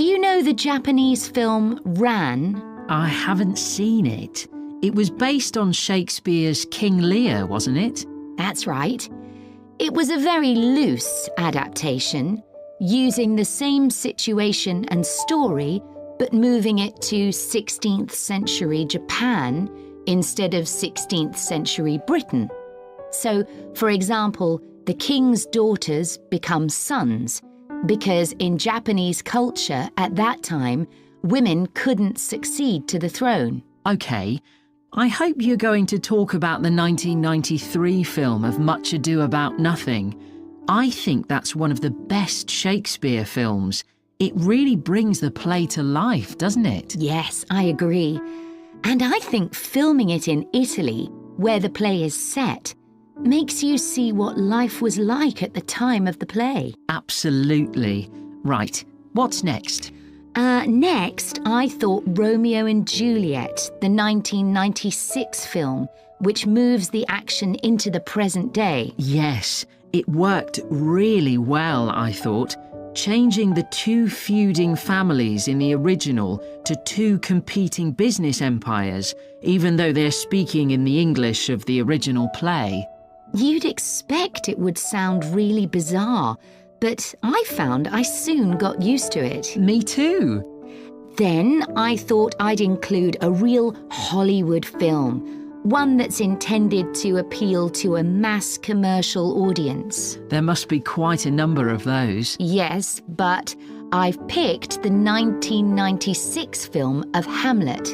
you know the Japanese film Ran? I haven't seen it. It was based on Shakespeare's King Lear, wasn't it? That's right. It was a very loose adaptation, using the same situation and story, but moving it to 16th century Japan instead of 16th century Britain. So, for example, the king's daughters become sons, because in Japanese culture at that time, women couldn't succeed to the throne. OK. I hope you're going to talk about the 1993 film of Much Ado About Nothing. I think that's one of the best Shakespeare films. It really brings the play to life, doesn't it? Yes, I agree. And I think filming it in Italy, where the play is set, makes you see what life was like at the time of the play. Absolutely. Right, what's next? Next, I thought Romeo and Juliet, the 1996 film, which moves the action into the present day. Yes, it worked really well, I thought, changing the two feuding families in the original to two competing business empires, even though they're speaking in the English of the original play. You'd expect it would sound really bizarre, but I found I soon got used to it. Me too. Then I thought I'd include a real Hollywood film, one that's intended to appeal to a mass commercial audience. There must be quite a number of those. Yes, but I've picked the 1996 film of Hamlet.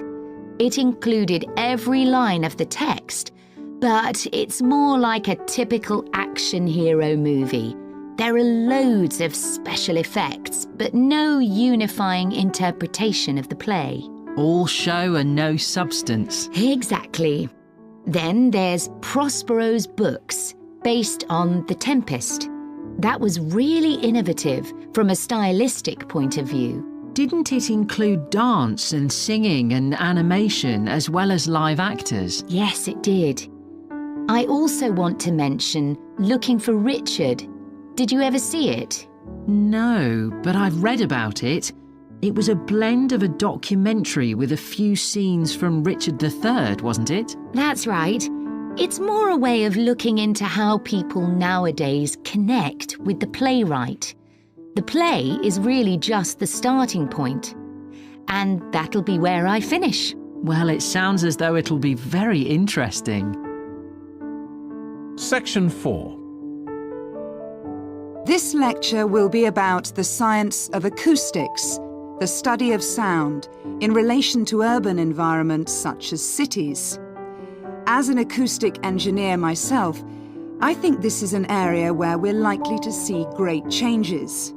It included every line of the text, but it's more like a typical action hero movie. There are loads of special effects, but no unifying interpretation of the play. All show and no substance. Exactly. Then there's Prospero's books, based on The Tempest. That was really innovative from a stylistic point of view. Didn't it include dance and singing and animation as well as live actors? Yes, it did. I also want to mention Looking for Richard. Did you ever see it? No, but I've read about it. It was a blend of a documentary with a few scenes from Richard III, wasn't it? That's right. It's more a way of looking into how people nowadays connect with the playwright. The play is really just the starting point. And that'll be where I finish. Well, it sounds as though it'll be very interesting. Section 4. This lecture will be about the science of acoustics, the study of sound, in relation to urban environments such as cities. As an acoustic engineer myself, I think this is an area where we're likely to see great changes.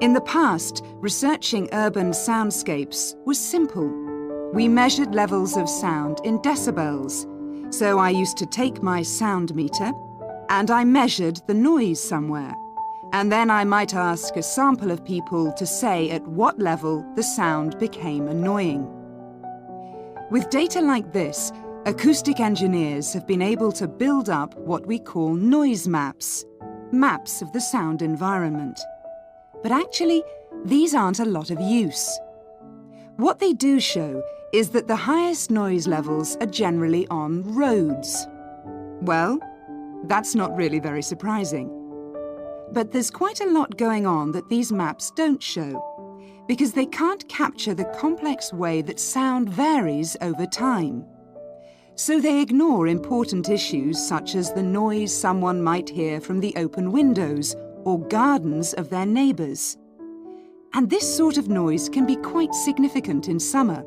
In the past, researching urban soundscapes was simple. We measured levels of sound in decibels, so I used to take my sound meter and I measured the noise somewhere. And then I might ask a sample of people to say at what level the sound became annoying. With data like this, acoustic engineers have been able to build up what we call noise maps, maps of the sound environment. But actually, these aren't a lot of use. What they do show is that the highest noise levels are generally on roads. Well, that's not really very surprising. But there's quite a lot going on that these maps don't show, because they can't capture the complex way that sound varies over time. So they ignore important issues such as the noise someone might hear from the open windows or gardens of their neighbours. And this sort of noise can be quite significant in summer.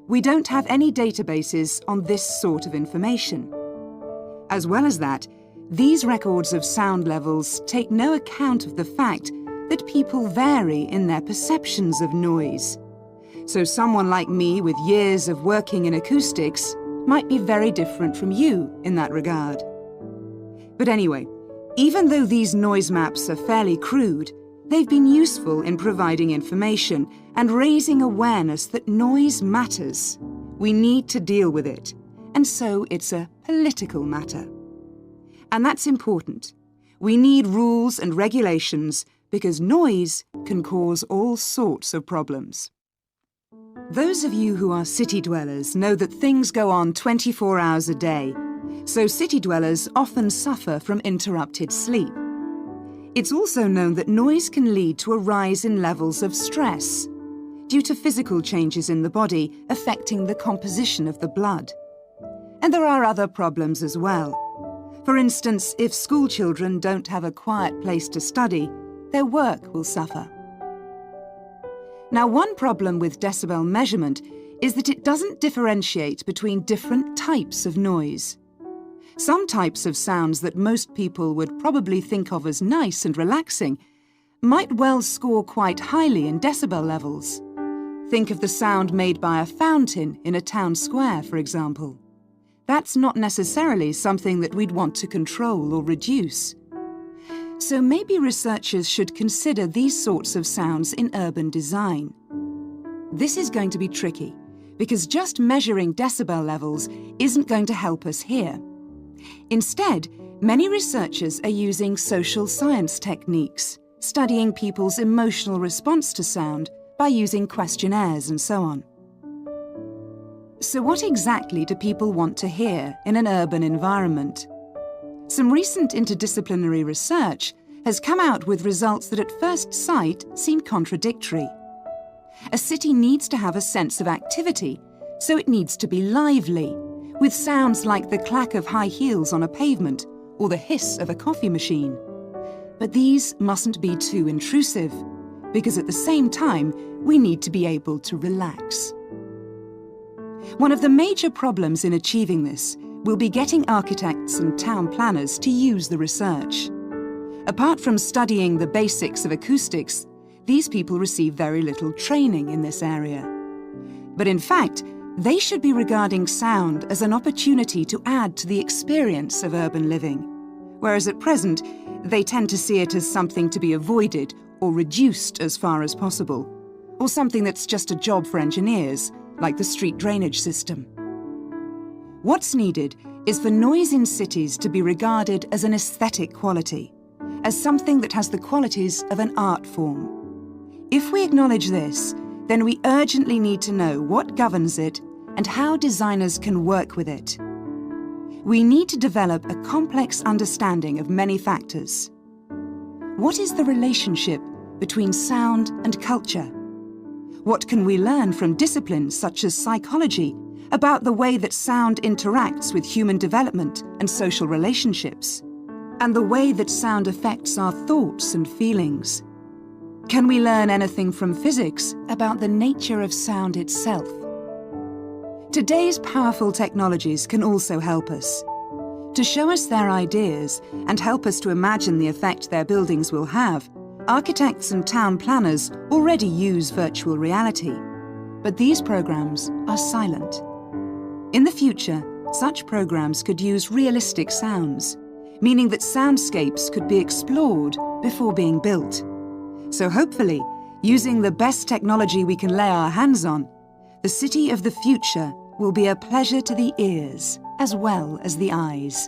We don't have any databases on this sort of information. As well as that, these records of sound levels take no account of the fact that people vary in their perceptions of noise. So someone like me with years of working in acoustics might be very different from you in that regard. But anyway, even though these noise maps are fairly crude, they've been useful in providing information and raising awareness that noise matters. We need to deal with it, and so it's a political matter. And that's important. We need rules and regulations because noise can cause all sorts of problems. Those of you who are city dwellers know that things go on 24 hours a day, so city dwellers often suffer from interrupted sleep. It's also known that noise can lead to a rise in levels of stress due to physical changes in the body affecting the composition of the blood. And there are other problems as well. For instance, if school children don't have a quiet place to study, their work will suffer. Now, one problem with decibel measurement is that it doesn't differentiate between different types of noise. Some types of sounds that most people would probably think of as nice and relaxing might well score quite highly in decibel levels. Think of the sound made by a fountain in a town square, for example. That's not necessarily something that we'd want to control or reduce. So maybe researchers should consider these sorts of sounds in urban design. This is going to be tricky, because just measuring decibel levels isn't going to help us here. Instead, many researchers are using social science techniques, studying people's emotional response to sound by using questionnaires and so on. So what exactly do people want to hear in an urban environment? Some recent interdisciplinary research has come out with results that at first sight seem contradictory. A city needs to have a sense of activity, so it needs to be lively, with sounds like the clack of high heels on a pavement or the hiss of a coffee machine. But these mustn't be too intrusive, because at the same time, we need to be able to relax. One of the major problems in achieving this will be getting architects and town planners to use the research. Apart from studying the basics of acoustics, these people receive very little training in this area. But in fact, they should be regarding sound as an opportunity to add to the experience of urban living, whereas at present, they tend to see it as something to be avoided or reduced as far as possible, or something that's just a job for engineers, like the street drainage system. What's needed is for noise in cities to be regarded as an aesthetic quality, as something that has the qualities of an art form. If we acknowledge this, then we urgently need to know what governs it and how designers can work with it. We need to develop a complex understanding of many factors. What is the relationship between sound and culture? What can we learn from disciplines such as psychology about the way that sound interacts with human development and social relationships, and the way that sound affects our thoughts and feelings? Can we learn anything from physics about the nature of sound itself? Today's powerful technologies can also help us. To show us their ideas and help us to imagine the effect their buildings will have, architects and town planners already use virtual reality, but these programs are silent. In the future, such programs could use realistic sounds, meaning that soundscapes could be explored before being built. So hopefully, using the best technology we can lay our hands on, the city of the future will be a pleasure to the ears as well as the eyes.